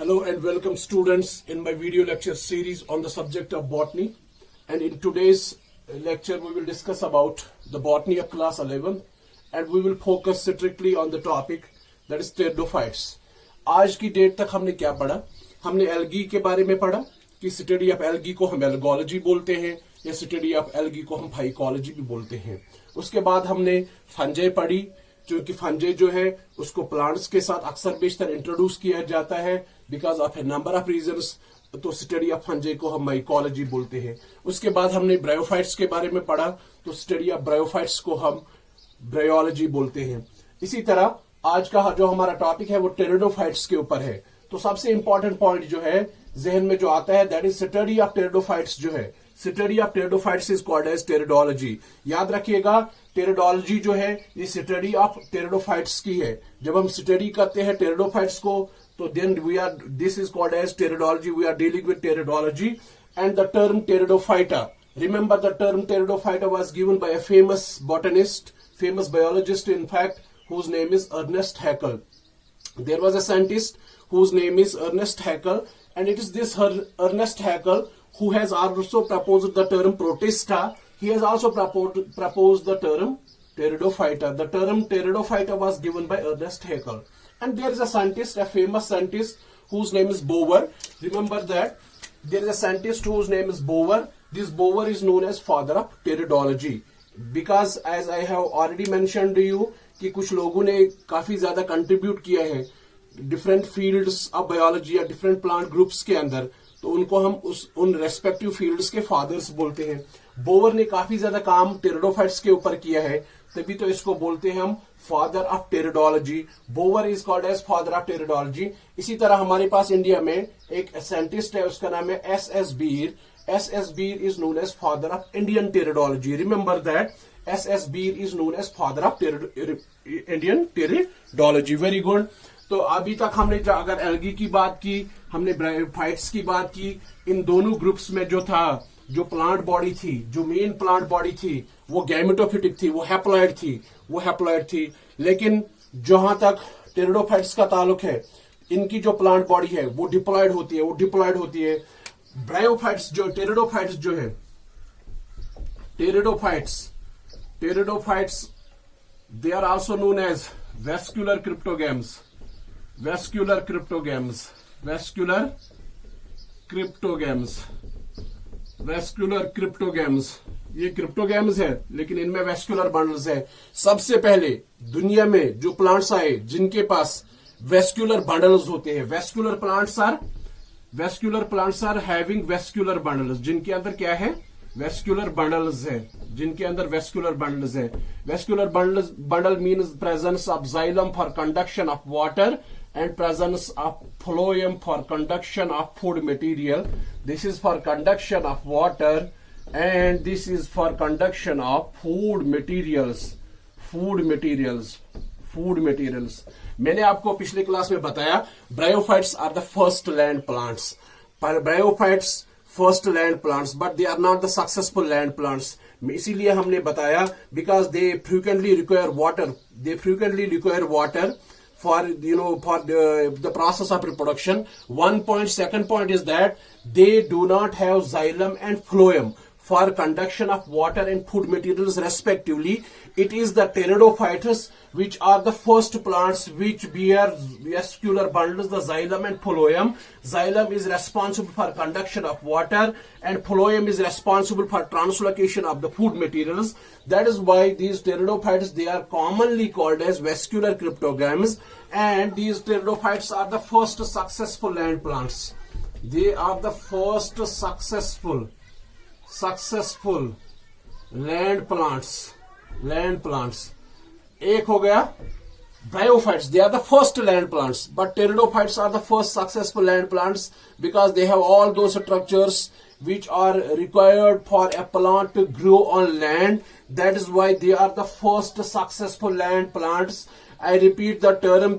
Hello and welcome students in my video lecture series on the subject of botany, and in today's lecture we will discuss about the botany of class 11 and we will focus strictly on the topic that is pteridophytes. आज की date तक हमने क्या पढ़ा? हमने algae के बारे में पढ़ा कि स्टडी ऑफ एल्गी को हम एल्गोलॉजी बोलते हैं या स्टडी ऑफ एल्गी को हम फाइकोलॉजी भी बोलते हैं। उसके बाद हमने फंजाई पढ़ी, क्योंकि फंजाई जो है उसको प्लांट्स के साथ अक्सर बेशतर इंट्रोड्यूस किया जाता है because of A number of reasons, तो स्टडी ऑफ फंजाई को हम माइकोलॉजी बोलते हैं। उसके बाद हमने ब्रायोफाइट्स के बारे में पढ़ा, तो स्टडी ऑफ ब्रायोफाइट्स को हम ब्रायोलॉजी बोलते हैं। इसी तरह आज का जो हमारा टॉपिक है वो टेरिडोफाइट्स के ऊपर है। तो सबसे इंपॉर्टेंट पॉइंट जो है जहन में जो आता है that is study of pteridophytes. जो है study of pteridophytes is called as pteridology. याद रखिएगा, टेरिडोलॉजी जो है ये स्टडी ऑफ टेरिडोफाइट्स की है। जब हम स्टडी करते हैं टेरिडोफाइट्स को तो then we are this is called as pteridology. We are dealing with pteridology and the term pteridophyta, remember the term Pteridophyta was given by a famous botanist, famous biologist in fact, whose name is Ernest Haeckel. There was a scientist whose name is Ernest Haeckel, and it is this Ernest Haeckel who has also proposed the term Protista. He has also proposed the term Pteridophyta. The term Pteridophyta was given by Ernest Haeckel. And there is a scientist, a famous scientist whose name is Bower. Remember that there is a scientist whose name is Bower. This Bower is known as father of teridology because as I have already mentioned to you कि कुछ लोगों ने काफी ज्यादा contribute किया है different fields of biology या different plant groups के अंदर, तो उनको हम उन रेस्पेक्टिव फील्ड्स के फादर्स बोलते हैं। बोवर ने काफी ज्यादा काम टेरिडोफाइट्स के ऊपर किया है, तभी तो इसको बोलते हैं हम father of pteridology. Bower is called as father of pteridology. इसी तरह हमारे पास इंडिया में एक साइंटिस्ट है, उसका नाम है S Bir. S.S. Beer is known as father of Indian teridology. Remember that S.S. Beer is known as father of Indian teridology. Very good. तो अभी तक हमने अगर एल्गी की बात की, हमने ब्रायोफाइट्स की बात की, इन दोनों ग्रुप्स में जो था, जो प्लांट बॉडी थी, जो मेन प्लांट बॉडी थी वो गैमेटोफिटिक थी, वो हैप्लॉइड थी। लेकिन जहां तक टेरिडोफाइट्स का ताल्लुक है, इनकी जो प्लांट बॉडी है वो डिप्लॉयड होती है। ब्रायोफाइट्स जो टेरिडोफाइट्स जो है, pteridophytes they are also known as vascular cryptogams. ये क्रिप्टोगैम्स है, लेकिन इनमें वेस्क्यूलर बंडल्स है। सबसे पहले दुनिया में जो प्लांट्स आए जिनके पास वेस्क्यूलर बंडल्स होते हैं, vascular plants are having vascular bundles, जिनके अंदर क्या है, वेस्क्यूलर बंडल्स है। Vascular bundle means presence of xylem for conduction of water and presence of phloem for conduction of food material. This is for conduction of water and this is for conduction of food materials. मैंने आपको पिछले class में बताया bryophytes are the first land plants, but they are not the successful land plants. इसीलिए हमने बताया because they frequently require water for the process of reproduction. One point. Second point is that they do not have xylem and phloem for conduction of water and food materials respectively. It is the Pteridophytes which are the first plants which bear vascular bundles, the xylem and phloem. Xylem is responsible for conduction of water and phloem is responsible for translocation of the food materials. That is why these Pteridophytes, they are commonly called as vascular cryptogams, and these Pteridophytes are the first successful land plants. They are the first successful land plants. एक हो गया Bryophytes, they are the first land plants, but Pteridophytes are the first successful land plants because they have all those structures which are required for a plant to grow on land. That is why they are the first successful land plants. I repeat the term,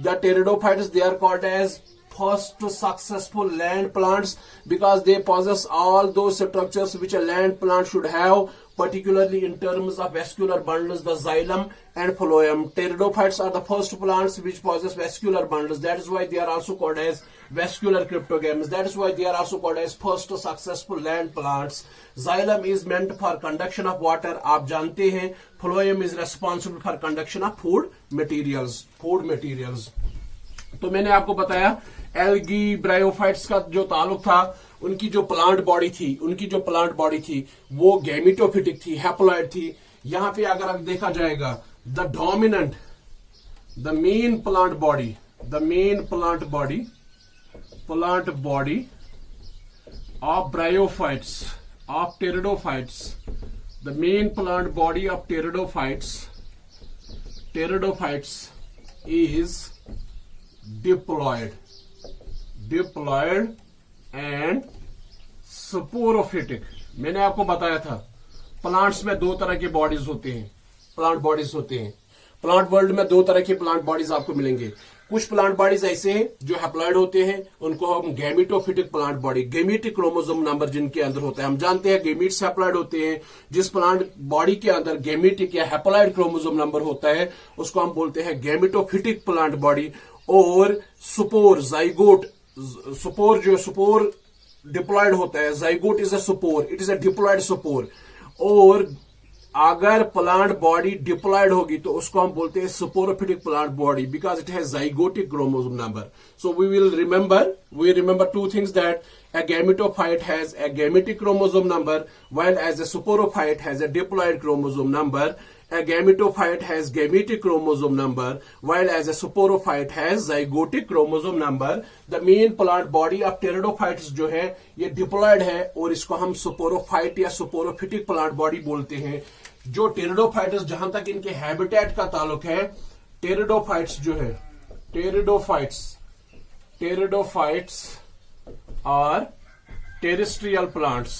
the Pteridophytes, they are called as first successful land plants because they possess all those structures which a land plant should have, particularly in terms of vascular bundles, the xylem and phloem. Pteridophytes are the first plants which possess vascular bundles. That is why they are also called as vascular cryptogams. That is why they are also called as first successful land plants. Xylem is meant for conduction of water. आप जानते हैं phloem is responsible for conduction of food materials. तो मैंने आपको बताया algae bryophytes का जो ताल्लुक था, उनकी जो प्लांट बॉडी थी वो गैमेटोफिटिक थी, हैप्लॉइड थी। यहां पे अगर देखा जाएगा the main plant body of bryophytes of pteridophytes, the main plant body of pteridophytes is diploid and sporophytic। मैंने आपको बताया था प्लांट्स में दो तरह के बॉडीज होते हैं, प्लांट वर्ल्ड में दो तरह के प्लांट बॉडीज आपको मिलेंगे। कुछ प्लांट बॉडीज ऐसे हैं जो हैप्लॉइड होते हैं, उनको हम gametophytic plant body, gametic chromosome number जिनके अंदर होता है। हम जानते हैं गैमीट्स हैप्लॉइड होते हैं। जिस प्लांट बॉडी के अंदर गैमेटिक या हैप्लॉइड क्रोमोसोम नंबर होता है उसको हम बोलते हैं गैमेटोफिटिक प्लांट बॉडी। और सुपोर, जाइगोट, सुपोर डिप्लॉयड होता है। Zygote is a spore, it is a diploid spore. और अगर प्लांट बॉडी डिप्लॉयड होगी तो उसको हम बोलते हैं sporophytic plant body, because it has zygotic chromosome number. So we remember two things, that a gametophyte has a gametic chromosome number, while as a sporophyte has a diploid chromosome number. A gametophyte has gametic chromosome number, while as a sporophyte has zygotic chromosome number. The main plant body of pteridophytes जो है ये diploid है और इसको हम sporophyte या sporophytic plant body बोलते हैं। जो pteridophytes जहां तक इनके habitat का ताल्लुक है, pteridophytes जो है, pteridophytes are terrestrial plants,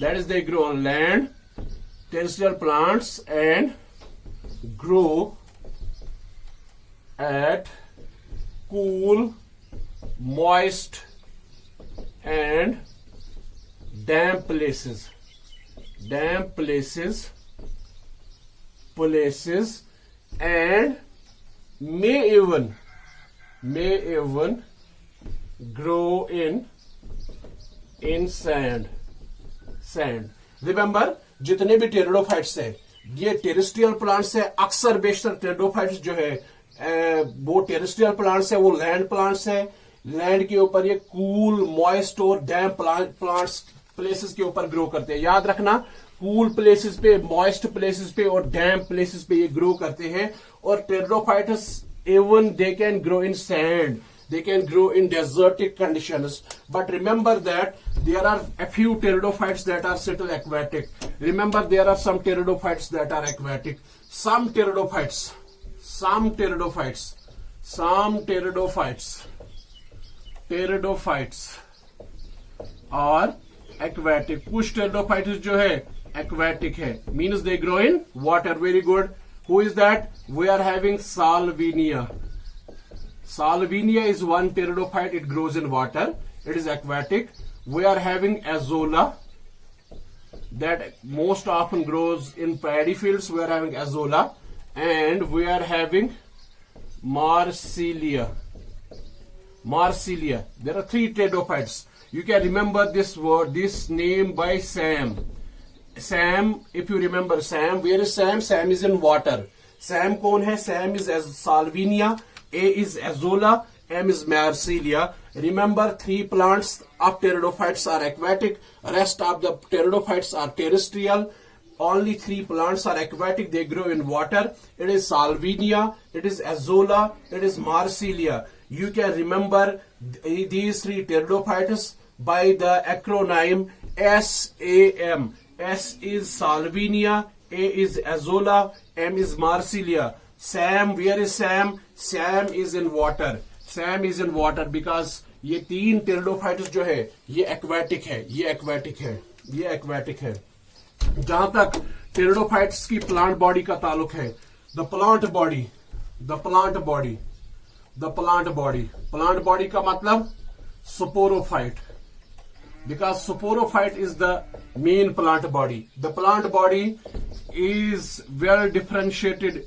that is they grow on land, terrestrial plants, and grow at cool, moist and damp places and may even grow in sand। Remember, जितने भी टेरिडोफाइट्स है ये टेरेस्ट्रियल प्लांट्स है। अक्सर बेशतर pteridophytes जो है वो terrestrial plants है, वो लैंड प्लांट्स है। लैंड के ऊपर ये कूल, मॉइस्ट और डैम्प प्लांट्स प्लेसेस के ऊपर ग्रो करते हैं। याद रखना, कूल प्लेसेस पे, मॉइस्ट प्लेसेस पे और डैम्प प्लेसेस पे ये ग्रो करते हैं। और pteridophytes even they can grow in sand, they can grow in desertic conditions, but remember that there are a few pteridophytes that are still aquatic. Remember, there are some pteridophytes that are aquatic. Some pteridophytes are aquatic। कुछ pteridophytes जो है aquatic है, means they grow in water। Very good। Who is that? We are having Salvinia. Salvinia is one pteridophyte. It grows in water. It is aquatic. We are having Azolla, that most often grows in paddy fields. We are having Azolla, and we are having Marsilia. There are three pteridophytes. You can remember this name by Sam. Sam, if you remember Sam, where is Sam? Sam is in water. Sam कौन है? Sam is Salvinia, A is Azolla, M is Marsilia. Remember, 3 plants of pteridophytes are aquatic. Rest of the pteridophytes are terrestrial. Only 3 plants are aquatic. They grow in water. It is Salvinia, it is Azolla, it is Marsilia. You can remember these 3 pteridophytes by the acronym SAM. S is Salvinia, A is Azolla, M is Marsilia. Sam, where is Sam? Sam is in water. Sam is in water because ये 3 pteridophytes जो है ये aquatic है। जहां तक pteridophytes की plant body का ताल्लुक है, the plant body का मतलब sporophyte। because sporophyte is the main plant body. The plant body is well differentiated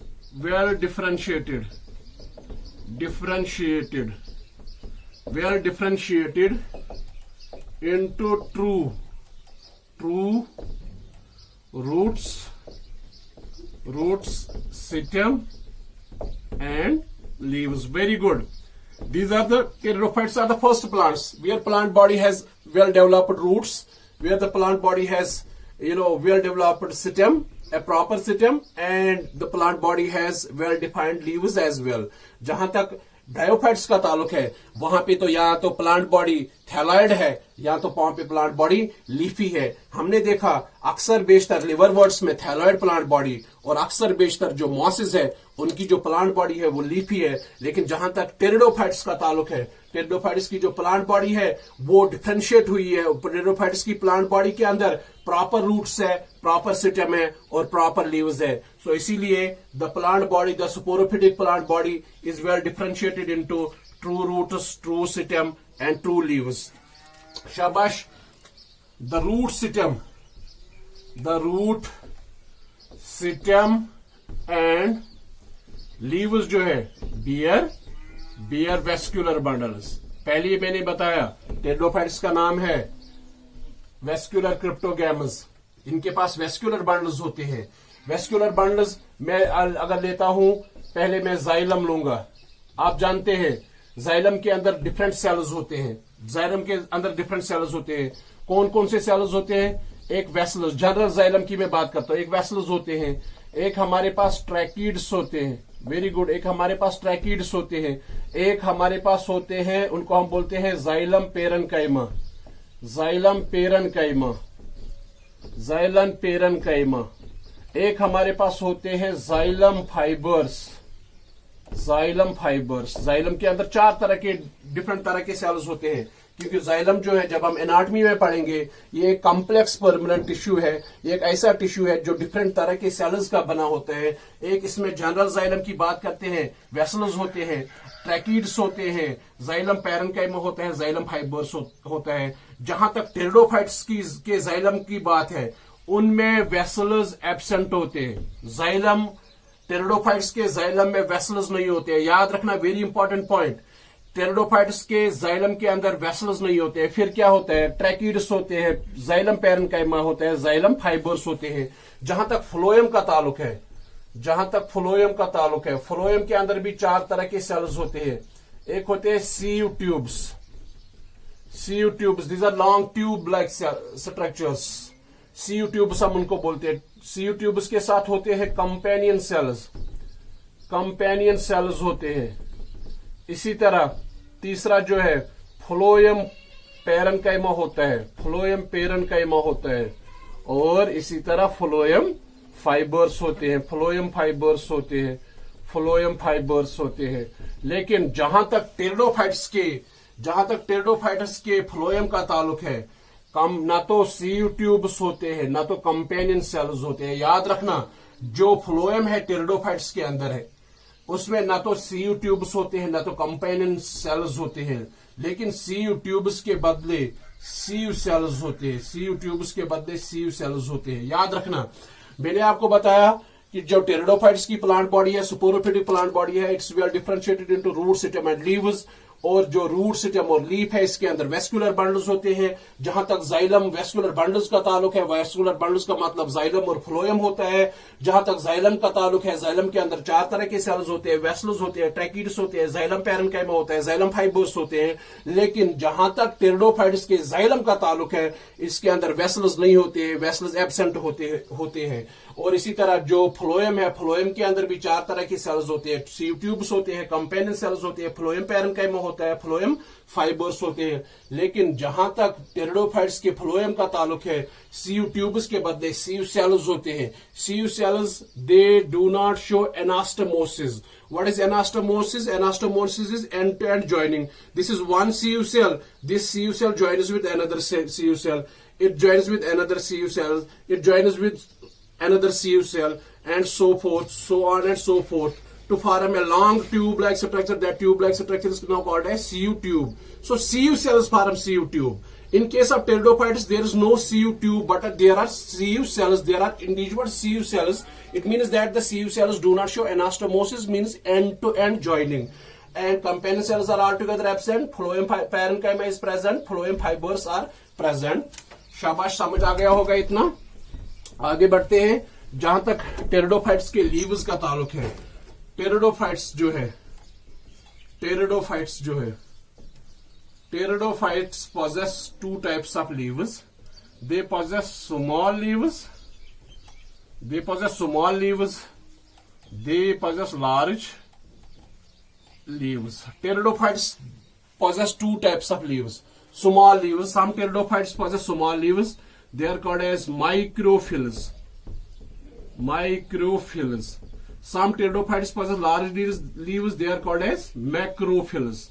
into true roots, stem and leaves. Very good. These are the pteridophytes are the first plants where plant body has well developed roots, where the plant body has well developed stem, a proper stem, and the plant body has well defined leaves as well. जहां तक bryophytes का ताल्लुक है वहां पे तो या तो प्लांट बॉडी थैलॉइड है या तो वहां पे प्लांट बॉडी लीफी है. हमने देखा अक्सर बेशतर लिवरवर्ट्स में थैलॉइड प्लांट बॉडी और अक्सर बेशतर जो मॉसेस है उनकी जो प्लांट बॉडी है वो लीफी है. लेकिन जहां तक टेरिडोफाइट्स का ताल्लुक है, टेरिडोफाइट्स की जो प्लांट बॉडी है वो डिफरेंशिएट हुई है. टेरिडोफाइट्स की प्लांट बॉडी के अंदर प्रॉपर रूट्स है, प्रॉपर सिस्टम है और प्रॉपर लीव्स है. सो इसीलिए the plant body, the sporophytic plant body is well differentiated into true roots, true system and true leaves. शाबाश. The root system and leaves जो है बियर वेस्क्यूलर बंडल्स. पहले मैंने बताया टेरिडोफाइट्स का नाम है वेस्क्यूलर क्रिप्टोगैमस. इनके पास वेस्क्यूलर बंडल्स होते हैं. वेस्क्यूलर बंडल्स मैं अगर लेता हूं, पहले मैं जाइलम लूंगा. आप जानते हैं जाइलम के अंदर डिफरेंट सेल्स होते हैं. जाइलम के अंदर डिफरेंट सेल्स होते हैं. कौन कौन से सेल्स होते हैं? एक वेसल्स, जनरल जाइलम की मैं बात करता हूं. एक वेसल्स होते हैं, एक हमारे पास ट्रैकीड्स होते हैं. Very good. एक हमारे पास ट्रैकीड्स होते हैं, एक हमारे पास होते हैं, उनको हम बोलते हैं जाइलम पेरेनकाइमा. एक हमारे पास होते हैं जाइलम फाइबर्स. जाइलम के अंदर 4 तरह के डिफरेंट तरह के सेल्स होते हैं, क्योंकि जाइलम जो है जब हम एनाटॉमी में पढ़ेंगे ये एक कॉम्प्लेक्स परमानेंट टिश्यू है. ये एक ऐसा टिश्यू है जो डिफरेंट तरह के सेल्स का बना होता है. एक इसमें जनरल जाइलम की बात करते हैं, वेसल्स होते हैं, ट्रैकीड्स होते हैं, जाइलम पेरेनकाइमा होता है, जाइलम फाइबर्स होता है. जहां तक टेरिडोफाइट्स के जाइलम की बात है उनमें वेसल्स एब्सेंट होते हैं. जाइलम टेरिडोफाइट्स के जाइलम में वेसल्स नहीं होते हैं. याद रखना, वेरी इंपॉर्टेंट पॉइंट. टेरिडोफाइट्स के जाइलम के अंदर वेसल्स नहीं होते हैं. फिर क्या होता है? ट्रैकीड्स होते हैं, जाइलम पेरेनकाइमा होता है, जाइलम फाइबर्स होते हैं. जहां तक फ्लोएम का ताल्लुक है, फ्लोएम के अंदर भी 4 तरह के सेल्स होते हैं. एक होते हैं sieve tubes. These are long tube like structures. Sieve tubes हम उनको बोलते हैं. सीयू ट्यूब्स के साथ होते हैं कंपेनियन सेल्स होते हैं. इसी तरह तीसरा जो है फ्लोएम पेरेनकाइमा होता है, और इसी तरह फ्लोएम फाइबर्स होते हैं. लेकिन जहां तक टेरिडोफाइट्स के फ्लोएम का ताल्लुक है, ना तो सीयू ट्यूब्स होते हैं ना तो कंपेनियन सेल्स होते हैं. याद रखना, जो फ्लोएम है टेरिडोफाइट्स के अंदर है उसमें ना तो सीयू ट्यूब्स होते हैं ना तो कंपेनियन सेल्स होते हैं. लेकिन सीयू ट्यूब्स के बदले सीयू सेल्स होते हैं. याद रखना, मैंने आपको बताया कि जो टेरिडोफाइट्स की प्लांट बॉडी है, स्पोरोफिटिक प्लांट बॉडी है, it's well differentiated into root system and leaves. और जो रूट सिस्टम और लीफ है इसके अंदर वेस्कुलर बंडल्स होते हैं. जहां तक जाइलम वेस्कुलर बंडल्स का ताल्लुक है, वेस्कुलर बंडल्स का मतलब जाइलम और फ्लोएम होता है. जहां तक जाइलम का ताल्लुक है, जाइलम के अंदर 4 तरह के सेल्स होते हैं, वेसल्स होते हैं, ट्रैकीड्स होते हैं, जाइलम पेरेनकाइमा होता है, जाइलम फाइबर्स होते हैं. लेकिन जहां तक टेरिडोफाइट्स के जाइलम का ताल्लुक है इसके अंदर वेसल्स नहीं होते, वेसल्स एब्सेंट होते हैं. और इसी तरह जो फ्लोएम है, फ्लोएम के अंदर भी 4 तरह के सेल्स होते हैं. सीयू ट्यूब्स होते हैं, कंपेनियन सेल्स होते हैं, फ्लोएम पेरेनकाइमा होता है, फ्लोएम फाइबर्स होते हैं. लेकिन जहां तक टेरिडोफाइट्स के फ्लोएम का ताल्लुक है, सीयू ट्यूब्स के बदले सीयू सेल्स होते हैं. Sieve cells they do not show anastomosis. What is anastomosis? Anastomosis is end-to-end joining. This is one CU cell. This CU cell joins with another CU cell. It joins with another CU cell. It joins with another CU cell, and so forth, so on and so forth, to form a long tube-like structure. That tube-like structure is now called as CU tube. So CU cells form CU tube. In case of pteridophytes, there is no sieve tube, but there are sieve cells. There are individual sieve cells. It means that the sieve cells do not show anastomosis, means end-to-end joining. And companion cells are altogether absent. Phloem parenchyma is present. Phloem fibers are present. शाबाश, समझ आ गया होगा इतना. आगे बढ़ते हैं. जहां तक टेरिडोफाइट्स के लीव्स का ताल्लुक है, pteridophytes possess two types of leaves. They possess small leaves. They possess large leaves. Pteridophytes possess two types of leaves. Small leaves. Some pteridophytes possess small leaves. They are called as microphylls. Some pteridophytes possess large leaves. They are called as macrophylls.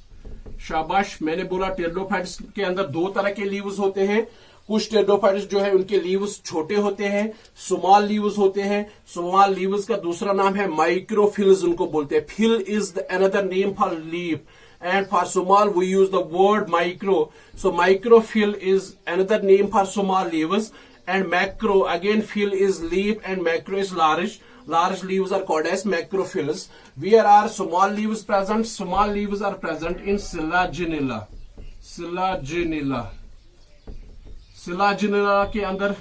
शाबाश, मैंने बोला pteridophytes के अंदर दो तरह के leaves होते हैं. कुछ टेरिडोफाइट्स जो है उनके लीव्स छोटे होते हैं, स्मॉल लीव्स होते हैं. स्मॉल लीव्स का दूसरा नाम है माइक्रोफिल्स, उनको बोलते हैं. Phyll is another name for leaf, and for small we use the word micro. So microfill is another name for small leaves, and macro again, fill is leaf and macro is large. Large leaves are called as macrophylls. Where are small leaves present? Small leaves are present in Selaginella. Selaginella के अंदर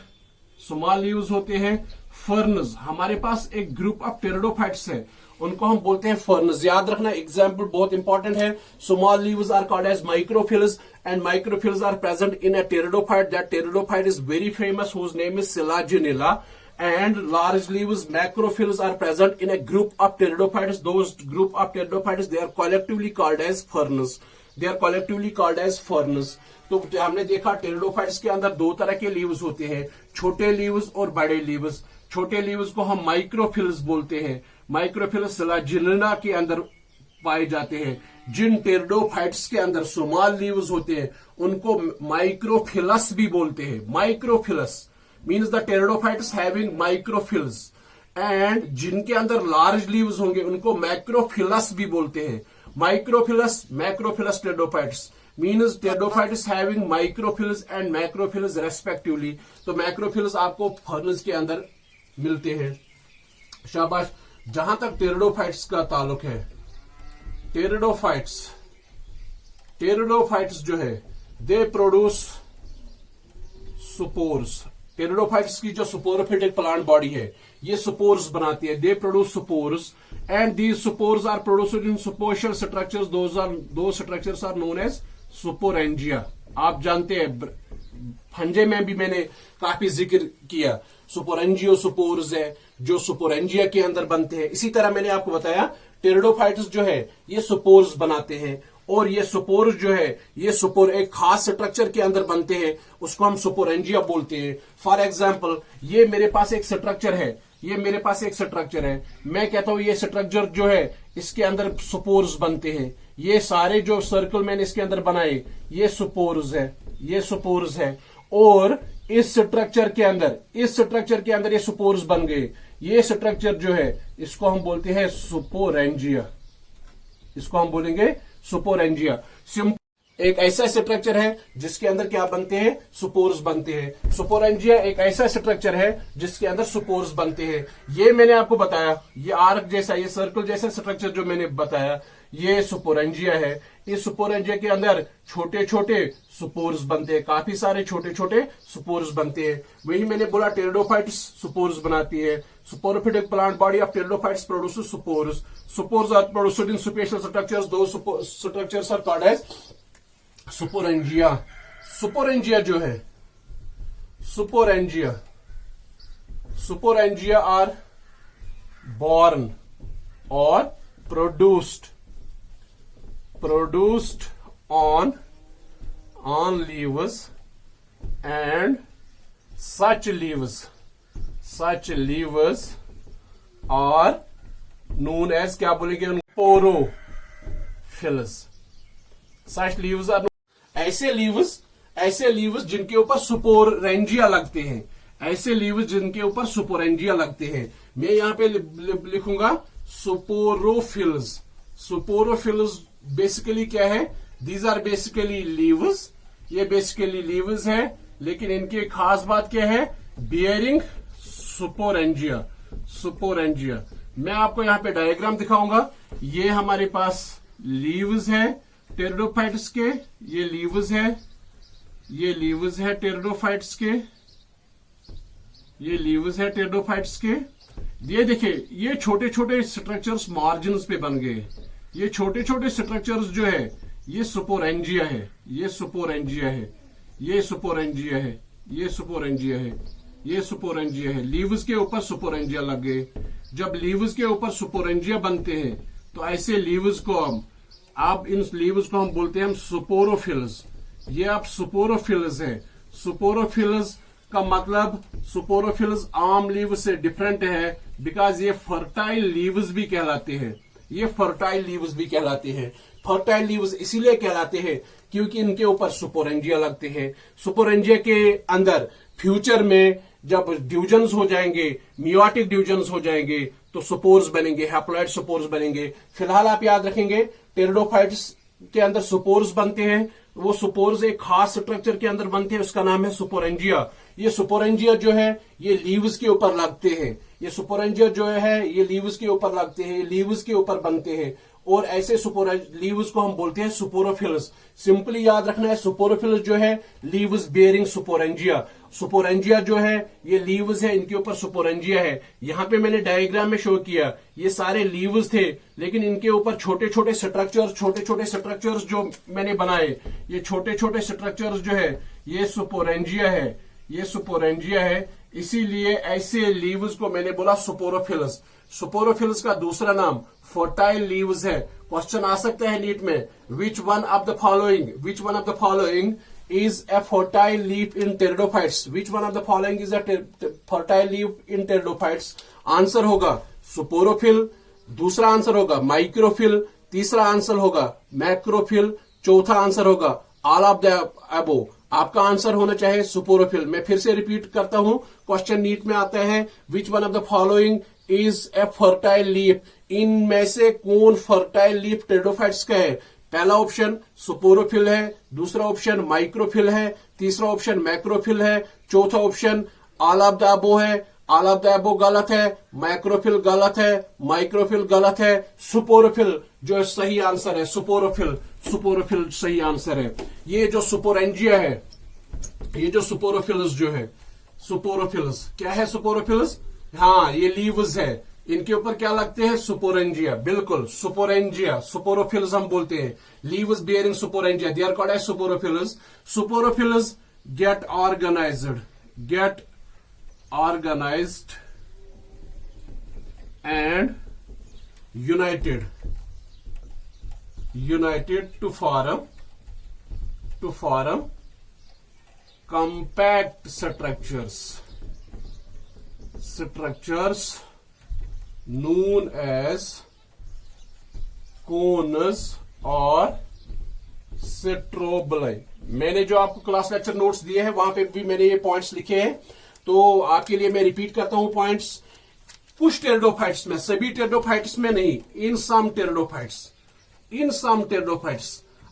small leaves होते हैं. Ferns, हमारे पास एक group of pteridophytes है, उनको हम बोलते हैं फर्न्स. याद रखना, एग्जाम्पल बहुत इंपॉर्टेंट है. Small leaves are called as microphylls, and microphylls are present in a pteridophyte. That pteridophyte is very famous, whose name is Selaginella. And large leaves, macrophylls, are present in a group of pteridophytes. Those group of pteridophytes, they are collectively called as ferns. तो हमने देखा pteridophytes के अंदर दो तरह के leaves होते हैं, छोटे लीव्स और बड़े लीव्स. छोटे लीव्स को हम माइक्रोफिल्स बोलते हैं. माइक्रोफिल्स Selaginella के अंदर पाए जाते हैं. जिन टेरिडोफाइट्स के अंदर स्मॉल लीव्स होते हैं उनको माइक्रोफिलस भी बोलते हैं. Microphyllous means the pteridophytes having microphylls, and जिनके अंदर large leaves होंगे उनको macrophylls भी बोलते हैं. macrophylls pteridophytes means pteridophytes having microphylls and macrophylls respectively. तो macrophylls आपको ferns के अंदर मिलते हैं. शाबाश. जहां तक टेरिडोफाइट्स का ताल्लुक है, टेरिडोफाइट्स जो है दे प्रोड्यूस स्पोर्स. टेरिडोफाइट्स की जो स्पोरोफिटिक प्लांट बॉडी है ये स्पोर्स बनाती है. They produce spores, and these spores are produced in special structures. Those structures are known as sporangia. आप जानते हैं, फंजे में भी मैंने काफी जिक्र किया. स्पोरेंजियो स्पोर्स है जो स्पोरेंजिया के अंदर बनते हैं. इसी तरह मैंने आपको बताया टेरिडोफाइट्स जो है ये स्पोर्स बनाते हैं, और ये स्पोर्स जो है ये स्पोर एक खास स्ट्रक्चर के अंदर बनते हैं, उसको हम स्पोरेंजिया बोलते हैं. फॉर एग्जाम्पल, ये मेरे पास एक स्ट्रक्चर है, मैं कहता हूं ये स्ट्रक्चर जो है इसके अंदर स्पोर्स बनते हैं. ये सारे जो सर्कल मैंने इसके अंदर बनाए ये स्पोर्स है, और इस स्ट्रक्चर के अंदर ये स्पोर्स बन गए. ये स्ट्रक्चर जो है इसको हम बोलते हैं स्पोरेंजिया. एक ऐसा स्ट्रक्चर है जिसके अंदर क्या बनते हैं? स्पोर्स बनते हैं. स्पोरेंजिया एक ऐसा स्ट्रक्चर है जिसके अंदर स्पोर्स बनते हैं. ये मैंने आपको बताया, ये आर्क जैसा, ये सर्कल जैसा स्ट्रक्चर जो मैंने बताया ये स्पोरेंजिया है. इस स्पोरेंजिया के अंदर छोटे छोटे स्पोर्स बनते हैं, काफी सारे छोटे छोटे स्पोर्स बनते हैं. वही मैंने बोला टेरिडोफाइट्स स्पोर्स बनाती है. Sporophytic plant body of pteridophytes produces spores. Spores are produced in special structures. Those structures are called as sporangia. Sporangia जो है sporangia are born or produced on leaves, and such leaves are known as, क्या बोलेंगे, पोरोफिल्स. such leaves are ऐसे leaves जिनके ऊपर सुपोरेंजिया लगते हैं, मैं यहां पे लिखूंगा सुपोरोफिल्स. सुपोरोफिल्स बेसिकली क्या है? दीज आर बेसिकली लीव्स ये बेसिकली लीव्स है, लेकिन इनकी खास बात क्या है, बियरिंग सुपोरेंजिया। सुपोरेंजिया मैं आपको यहाँ पे डायग्राम दिखाऊंगा। ये हमारे पास लीव्स है टेरिडोफाइट्स के, ये लीव्स है, ये लीव्स है टेरिडोफाइट्स के, ये लीव्स है टेरिडोफाइट्स के। ये देखिए ये छोटे छोटे स्ट्रक्चर्स मार्जिन्स पे बन गए। ये छोटे छोटे स्ट्रक्चर्स जो है ये सुपोरेंजिया है, ये सुपोरेंजिया है, ये सुपोरेंजिया है, ये सुपोरेंजिया है, ये सुपोरेंजिया है। लीव्स के ऊपर सुपोरेंजिया लग गए। जब लीव्स के ऊपर सुपोरेंजिया बनते हैं तो ऐसे लीव्स को आप इन लीव्स को हम बोलते हैं हम सुपोरोफिल्स। ये आप सुपोरोफिल्स है। सुपोरोफिल्स का मतलब सुपोरोफिल्स आम लीव से डिफरेंट है बिकॉज ये फर्टाइल लीव्स भी कहलाते हैं। ये फर्टाइल लीव्स भी कहलाते हैं। फर्टाइल लीव्स इसीलिए कहलाते हैं क्योंकि इनके ऊपर सुपोरेंजिया लगते हैं। सुपोरेंजिया के अंदर फ्यूचर में जब डिविजन्स हो जाएंगे, मियोटिक डिविजन्स हो जाएंगे तो सुपोर्स बनेंगे, हैप्लॉइड सुपोर्स बनेंगे। फिलहाल आप याद रखेंगे टेरिडोफाइट्स के अंदर सुपोर्स बनते हैं। वो सुपोर्स एक खास स्ट्रक्चर के अंदर बनते हैं, उसका नाम है सुपोरेंजिया। ये सुपोरेंजिया जो है ये लीव्स के ऊपर लगते हैं। ये सुपोरेंजिया जो है ये लीव्स के ऊपर लगते हैं, लीव्स के ऊपर बनते हैं और ऐसे लीव्स को हम बोलते हैं सुपोरोफिल्स। सिंपली याद रखना है सुपोरोफिल्स जो है लीव्स बेयरिंग सुपोरेंजिया। सुपोरेंजिया जो है ये लीव्स है, इनके ऊपर सुपोरेंजिया है। यहाँ पे मैंने डायग्राम में शो किया ये सारे लीव्स थे, लेकिन इनके ऊपर छोटे छोटे स्ट्रक्चर्स जो मैंने बनाए, ये छोटे छोटे स्ट्रक्चर्स जो है ये सुपोरेंजिया है, ये सुपोरेंजिया है। इसीलिए ऐसे लीव्स को मैंने बोला सुपोरोफिल्स। सुपोरोफिल्स का दूसरा नाम फर्टाइल लीव्स है। क्वेश्चन आ सकता है नीट में, which one of the following is a fertile leaf in pteridophytes? Which one of the following is a fertile leaf in pteridophytes? Answer होगा सुपोरोफिल, दूसरा आंसर होगा माइक्रोफिल, तीसरा आंसर होगा मैक्रोफिल, चौथा आंसर होगा ऑल ऑफ द अबो। आपका आंसर होना चाहिए सुपोरोफिल। मैं फिर से रिपीट करता हूं, क्वेश्चन नीट में आता है which one of the following is a fertile leaf? इनमें से कौन फर्टाइल लीफ टेरिडोफाइट्स का है? पहला ऑप्शन सुपोरोफिल है, दूसरा ऑप्शन माइक्रोफिल है, तीसरा ऑप्शन मैक्रोफिल है, चौथा option all of the above है। ऑल ऑफ द अबो गलत है, मैक्रोफिल गलत है, माइक्रोफिल गलत है, सुपोरोफिल जो सही आंसर है। सुपोरोफिल सही आंसर है। ये जो सुपोरेंजिया है, ये जो सुपोरोफिल्स जो है, सुपोरोफिल्स क्या है? सुपोरोफिल्स, हाँ ये लीव्स है, इनके ऊपर क्या लगते हैं? सुपोरेंजिया। बिल्कुल सुपोरेंजिया, सुपोरोफिल्स हम बोलते हैं। Leaves bearing sporangia, they are called as sporophylls. Sporophylls get organized and united to form compact structures known as cones or स्ट्रोबलाई। मैंने जो आपको क्लास लेक्चर नोट्स दिए हैं वहां पे भी मैंने ये पॉइंट्स लिखे हैं, तो आपके लिए मैं रिपीट करता हूं पॉइंट्स। कुछ टेरिडोफाइट्स में, सभी टेरिडोफाइट्स में नहीं, इन सम टेरिडोफाइट्स,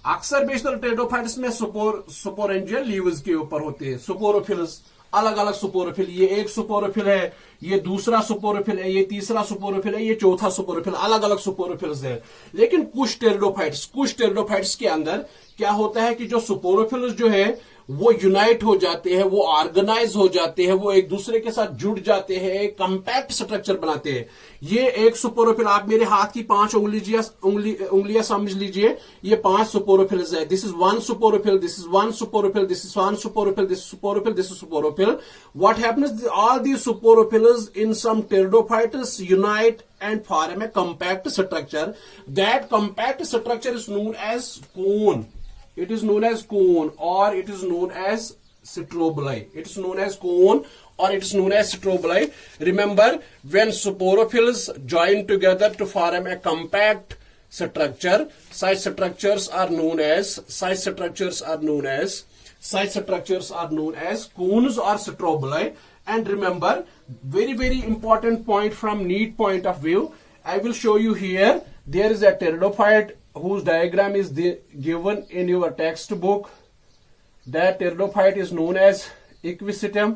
अक्सर बेशतर टेरिडोफाइट्स में सुपोरेंजिया लीव्स के ऊपर होते हैं। सुपोरोफिल्स अलग अलग सुपोरोफिल, ये एक सुपोरोफिल है, ये दूसरा सुपोरोफिल है, ये तीसरा सुपोरोफिल है, ये चौथा सुपोरोफिल, अलग अलग सुपोरोफिल्स है। लेकिन कुछ टेरिडोफाइट्स के अंदर क्या होता है कि जो सुपोरोफिल्स जो है वो यूनाइट हो जाते हैं, वो ऑर्गेनाइज हो जाते हैं, वो एक दूसरे के साथ जुड़ जाते हैं, एक कंपैक्ट स्ट्रक्चर बनाते हैं। ये एक सुपोरोफिल, आप मेरे हाथ की 5 उंगलियां समझ लीजिए, ये 5 सुपोरोफिल्स है। This is one sporophyll, this is one sporophyll, this is one sporophyll, this sporophyll, this is sporophyll. What happens, all these sporophylls in some pteridophytes unite and form a compact structure. That compact structure is known as cone. It is known as cone or it is known as strobili. It is known as cone or it is known as strobili. Remember, when sporophylls join together to form a compact structure, such structures are known as cones or strobili. And remember, very important point from Neet point of view, I will show you here. There is a pteridophyte whose diagram is given in your textbook. That pteridophyte is known as equisetum.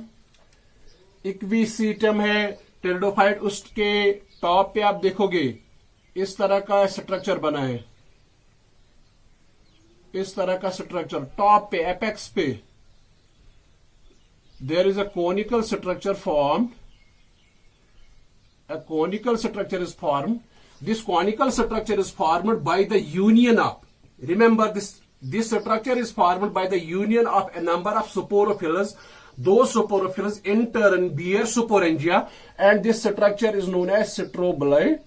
Equisetum है pteridophyte. उसके top पे आप देखोगे इस तरह का structure बना है, इस तरह का स्ट्रक्चर टॉप पे, एपेक्स पे. There is a conical structure form. A conical structure is formed. This conical structure is formed by the union of, remember this structure is formed by the union of a number of sporophylls. Those sporophylls in turn bear sporangia, and this structure is known as strobili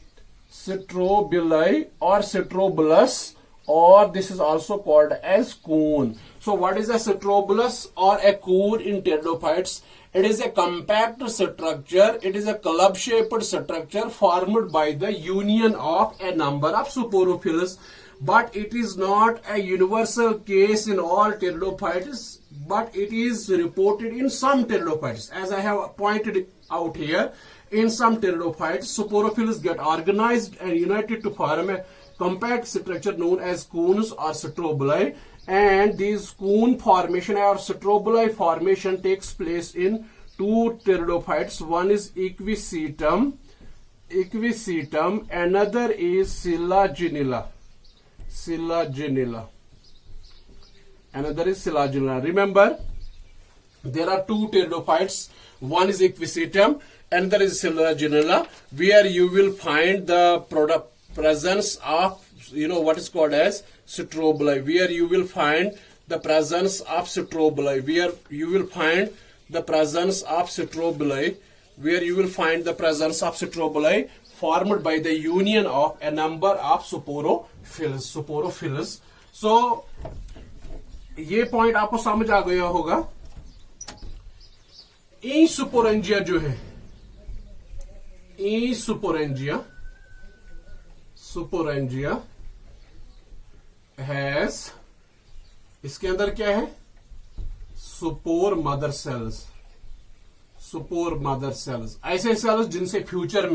or strobilus, or this is also called as cone. So what is a strobilus or a cone in pteridophytes? It is a compact structure. It is a club-shaped structure formed by the union of a number of sporophylls. But it is not a universal case in all pteridophytes, but it is reported in some pteridophytes. As I have pointed out here, in some pteridophytes, sporophylls get organized and united to form a compact structure known as cones or strobili. And these cone formation or strobili formation takes place in two pteridophytes. One is equisetum, another is Selaginella. Another is Selaginella. Remember, there are two pteridophytes. One is equisetum, another is Selaginella, where you will find the presence of, what is called as strobili, where you will find the presence of strobili, where you will find the presence of strobili, formed by the union of a number of sporophylls. So ये point आपको समझ आ गया होगा. ई सुपोरेंजिया जो है, ई सुपोरेंजिया has, इसके अंदर क्या है? सुपोर मदर सेल्स. ऐसे सेल्स जिनसे फ्यूचर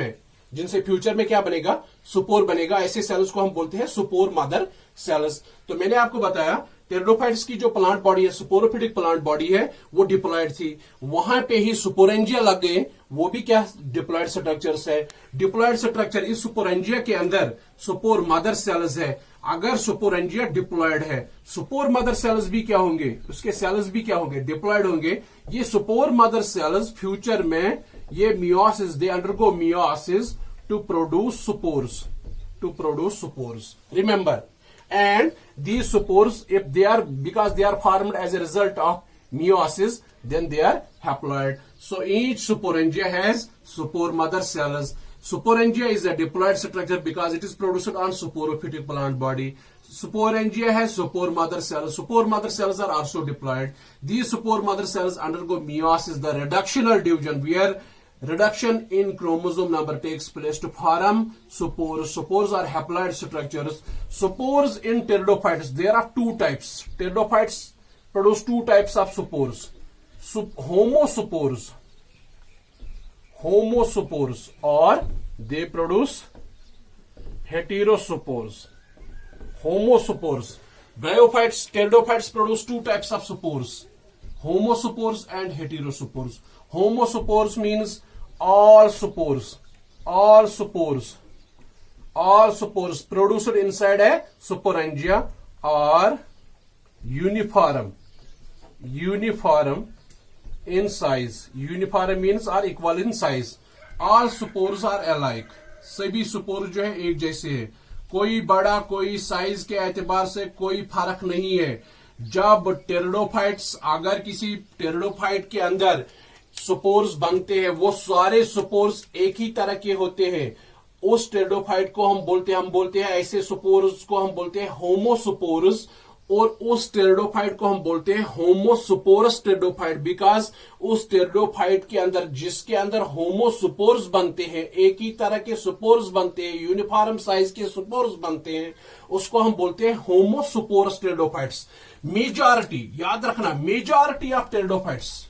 में क्या बनेगा? सुपोर बनेगा. ऐसे सेल्स को हम बोलते हैं सुपोर मदर सेल्स. तो मैंने आपको बताया टेरिडोफाइट्स की जो प्लांट बॉडी है, सुपोरोफिटिक प्लांट बॉडी है, वो डिप्लॉयड थी. वहां पे ही सुपोरेंजिया लग गए. वो भी क्या डिप्लॉयड स्ट्रक्चर्स है. डिप्लॉयड स्ट्रक्चर इस सुपोरेंजिया के अंदर सुपोर मदर सेल्स है. अगर सुपोरेंजिया डिप्लॉयड है, सुपोर मदर सेल्स भी क्या होंगे? उसके सेल्स भी क्या होंगे? डिप्लॉयड होंगे. ये सुपोर मदर सेल्स फ्यूचर में ये meiosis, they undergo meiosis to produce spores. Remember, and these spores, if they are, because they are formed as a result of meiosis, then they are haploid. So each sporangia has spore mother cells. Sporangia is a diploid structure because it is produced on sporophytic plant body. Sporangia has spore mother cells. Spore mother cells are also diploid. These spore mother cells undergo meiosis, the reductional division, where reduction in chromosome number takes place to form spores. Spores are haploid structures. Spores in pteridophytes, there are two types. Pteridophytes produce two types of spores. Homospores, or they produce heterospores. Homospores. Bryophytes, pteridophytes produce two types of spores: homospores and heterospores. Homospores means all spores produced inside a sporangia are uniform in size. Uniform means are equal in size. All spores are alike. सभी spore जो है एक जैसे है. कोई बड़ा, कोई size के एतबार से कोई फर्क नहीं है. जब टेरिडोफाइट्स, अगर किसी टेरिडोफाइट के अंदर स्पोर्स बनते हैं, वो सारे स्पोर्स एक ही तरह के होते हैं. उस टेरिडोफाइट को हम बोलते हैं ऐसे स्पोर्स को हम बोलते हैं होमोस्पोर्स, और उस टेरिडोफाइट को हम बोलते हैं होमोस्पोरस टेरिडोफाइट, बिकॉज उस टेरिडोफाइट के अंदर, जिसके अंदर होमोस्पोर्स बनते हैं, एक ही तरह के स्पोर्स बनते हैं, यूनिफॉर्म साइज के स्पोर्स बनते हैं, उसको हम बोलते हैं होमोस्पोरस टेरिडोफाइट्स. मेजॉरिटी, याद रखना, मेजॉरिटी ऑफ टेरिडोफाइट्स,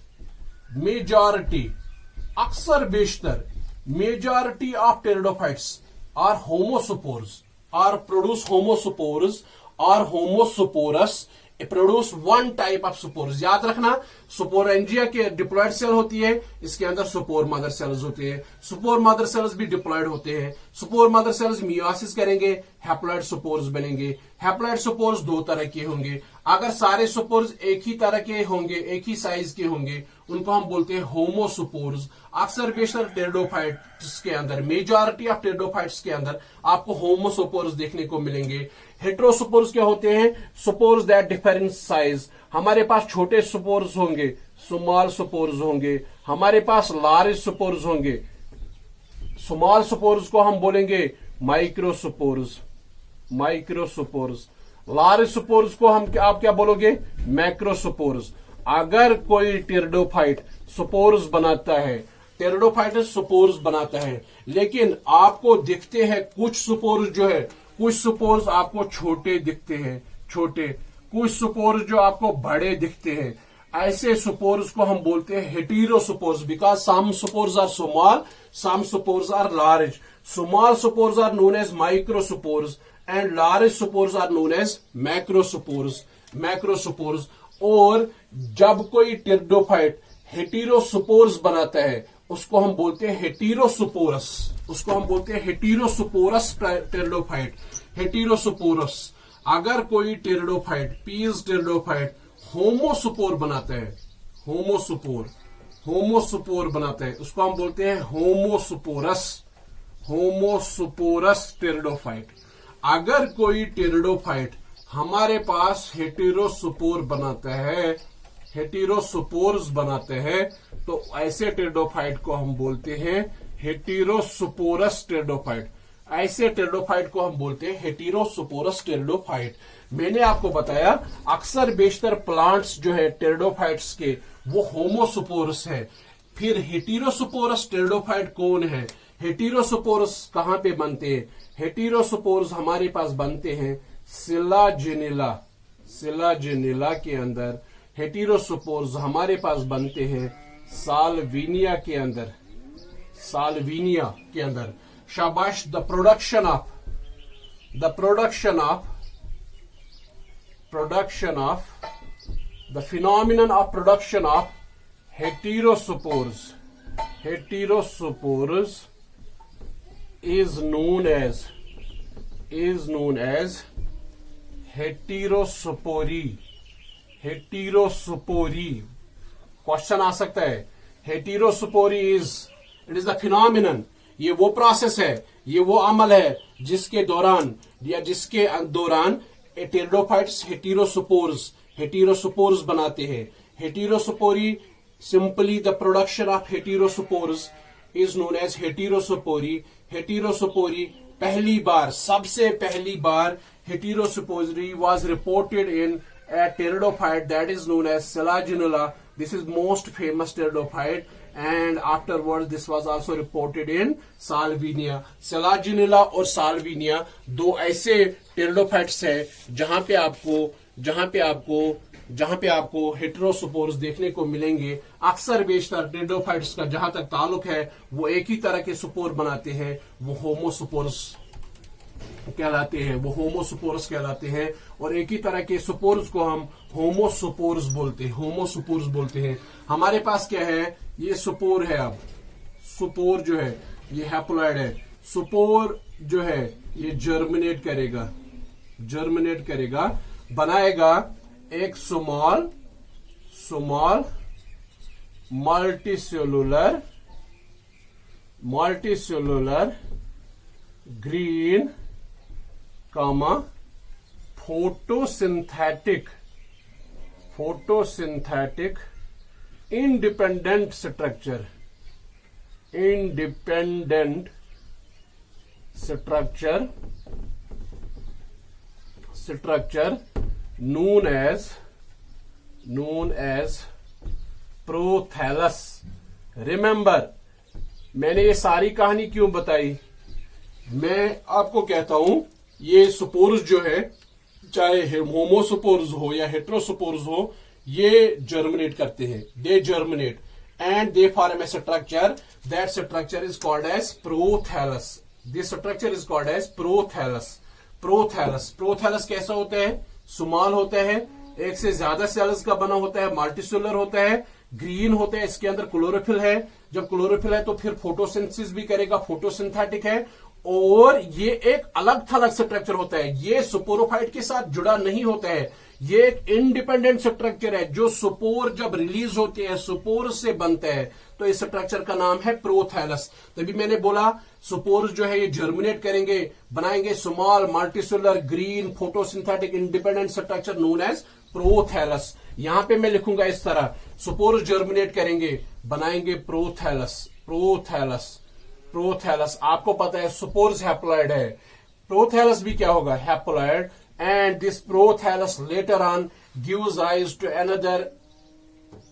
अक्सर बेशतर majority of pteridophytes are homospores, are produce homospores or homosporous produce one type of spores. याद रखना, स्पोरेंजिया के डिप्लॉयड सेल होती है, इसके अंदर स्पोर मदर सेल्स होते हैं, स्पोर मदर सेल्स भी डिप्लॉयड होते हैं। स्पोर मदर सेल्स मियोसिस करेंगे, हैप्लॉयड स्पोर्स बनेंगे। हैप्लॉयड स्पोर्स दो तरह के होंगे। अगर सारे स्पोर्स एक ही तरह के होंगे, एक ही साइज के होंगे, उनको हम बोलते हैं होमोस्पोर्स। अक्सर बेशतर टेरिडोफाइट्स के अंदर, मेजॉरिटी ऑफ टेरिडोफाइट्स के अंदर आपको होमोस्पोर्स देखने को मिलेंगे। हेटेरोस्पोर्स क्या होते हैं? Spores that differ in size. हमारे पास छोटे स्पोर्स होंगे, स्मॉल स्पोर्स होंगे, हमारे पास लार्ज स्पोर्स होंगे। स्मॉल स्पोर्स को हम बोलेंगे माइक्रोस्पोर्स, माइक्रोस्पोर्स। लार्ज स्पोर्स को हम आप क्या बोलोगे? मैक्रोस्पोर्स। अगर कोई टेरिडोफाइट स्पोर्स बनाता है, टेरिडोफाइट स्पोर्स बनाता है, लेकिन आपको दिखते हैं कुछ स्पोर्स जो है, कुछ स्पोर्स आपको छोटे दिखते हैं, छोटे, कुछ स्पोर्स जो आपको बड़े दिखते हैं, ऐसे स्पोर्स को हम बोलते हैं heterospores, because some spores are small, some spores are large. Small spores are known as microspores and large spores are known as macrospores, macrospores. और जब कोई टेरिडोफाइट हेटेरोस्पोर्स बनाता है, उसको हम बोलते हैं हेटेरोस्पोरस, उसको हम बोलते हैं हेटेरोस्पोरस टेरिडोफाइट, हेटेरोस्पोरस। अगर कोई टेरिडोफाइट, पीस टेरिडोफाइट होमोस्पोर बनाता है, होमोस्पोर, होमोस्पोर बनाता है, उसको हम बोलते हैं होमोस्पोरस, होमोस्पोरस टेरिडोफाइट। अगर कोई टेरिडोफाइट हमारे पास हेटेरोस्पोर बनाता है, हेटेरोस्पोर्स बनाते हैं, तो ऐसे टेरिडोफाइट को हम बोलते हैं हेटेरोस्पोरस टेरिडोफाइट। ऐसे टेरिडोफाइट को हम बोलते हैं हेटेरोस्पोरस टेरिडोफाइट। मैंने आपको बताया अक्सर बेशतर प्लांट्स जो है टेरिडोफाइट्स के, वो होमोस्पोरस है। फिर हेटेरोस्पोरस टेरिडोफाइट कौन है? हेटेरोस्पोरस कहां पे बनते हैं? हेटेरोस्पोर्स हमारे पास बनते हैं सिलाजिनिला, सिलाजिनिला के अंदर। हेटेरोस्पोर्स हमारे पास बनते हैं साल्विनिया के अंदर, साल्विनिया के अंदर। शाबाश। The production of the phenomenon of production of heterospores, heterospores is known as heterospory, heterospory. Question आ सकता है, heterospory it is the phenomenon. ये वो प्रोसेस है, ये वो अमल है जिसके दौरान या जिसके दौरान टेरिडोफाइट्स हेटेरोस्पोर्स बनाते हैं। Heterospory, simply the production of heterospores is known as heterospory. Heterospory पहली बार, सबसे पहली बार heterospory was reported in a pteridophyte that is known as Selaginella. This is most famous pteridophyte, and afterwards this was also reported in Salvinia. Selaginella और Salvinia दो ऐसे pteridophytes हैं जहां पे आपको हेटेरोस्पोर्स देखने को मिलेंगे। अक्सर बेशतर टेरिडोफाइट्स का जहां तक ताल्लुक है, वो एक ही तरह के स्पोर बनाते हैं, वो होमोस्पोर्स कहलाते हैं, वो होमोस्पोर्स कहलाते हैं। और एक ही तरह के स्पोर्स को हम होमोस्पोर्स बोलते हैं, होमोस्पोर्स बोलते हैं। हमारे पास क्या है? ये स्पोर है। अब स्पोर जो है ये हैप्लॉइड है। स्पोर जो है ये जर्मिनेट करेगा, जर्मिनेट करेगा, बनाएगा एक small multicellular green photosynthetic independent structure known as prothallus. Remember, मैंने ये सारी कहानी क्यों बताई? मैं आपको कहता हूं ये स्पोर्स जो है, चाहे होमोस्पोर्स हो या हेटेरोस्पोर्स हो, ये जर्मिनेट करते हैं, they germinate and they form a structure, that structure is called as prothallus. This structure is called as prothallus. Prothallus कैसा होता है? स्मॉल होता है, एक से ज्यादा सेल्स का बना होता है, मल्टीसेलुलर होता है, ग्रीन होता है, इसके अंदर क्लोरोफिल है। जब क्लोरोफिल है तो फिर फोटोसिंथेसिस भी करेगा, फोटोसिंथेटिक है, और ये एक अलग थलग स्ट्रक्चर होता है। ये स्पोरोफाइट के साथ जुड़ा नहीं होता है, ये एक इंडिपेंडेंट स्ट्रक्चर है जो स्पोर जब रिलीज होते हैं स्पोर से बनता है, तो इस स्ट्रक्चर का नाम है प्रोथैलस। तभी मैंने बोला स्पोर्स जो है ये जर्मिनेट करेंगे, बनाएंगे small multicellular green photosynthetic independent structure known as prothallus. यहां पे मैं लिखूंगा इस तरह, स्पोर्स जर्मिनेट करेंगे, बनाएंगे प्रोथैलस, प्रोथैलस, प्रोथैलस। आपको पता है स्पोर्स हैप्लॉइड है, प्रोथैलस भी क्या होगा, haploid, and this prothallus later on gives rise to another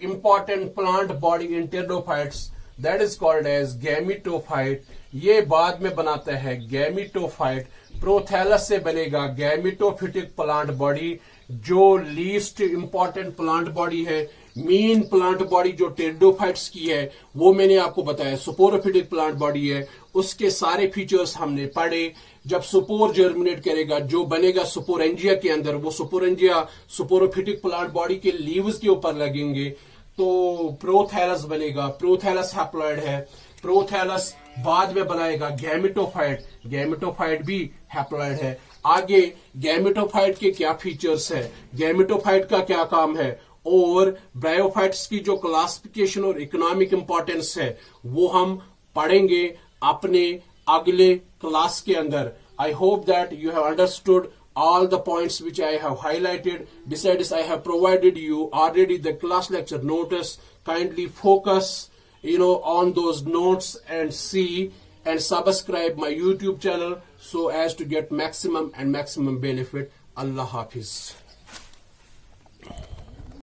important plant body in pteridophytes that is called as gametophyte. ये बाद में बनाता है gametophyte। प्रोथैलस से बनेगा गैमेटोफिटिक प्लांट बॉडी, जो लीस्ट इंपॉर्टेंट प्लांट बॉडी है। मेन प्लांट बॉडी जो टेरिडोफाइट्स की है वो मैंने आपको बताया स्पोरोफिटिक प्लांट बॉडी है। उसके सारे फीचर्स हमने पढ़े। जब स्पोर जर्मिनेट करेगा, जो बनेगा स्पोरेंजिया के अंदर, वो स्पोरेंजिया स्पोरोफिटिक प्लांट बॉडी के लीव्स के ऊपर लगेंगे तो प्रोथैलस बनेगा। प्रोथैलस हैप्लॉइड है। प्रोथैलस बाद में बनाएगा गैमेटोफाइट, गैमेटोफाइट भी हैप्लॉइड है। आगे गैमेटोफाइट के क्या फीचर्स है, गैमेटोफाइट का क्या काम है, और ब्रायोफाइट्स की जो क्लासिफिकेशन और इकोनॉमिक इंपॉर्टेंस है वो हम पढ़ेंगे अपने अगले क्लास के अंदर। I hope that you have understood all the points which I have highlighted. Besides, I have provided you already the class lecture notice. Kindly focus, on those notes and see and subscribe my YouTube channel so as to get maximum benefit. Allah Hafiz.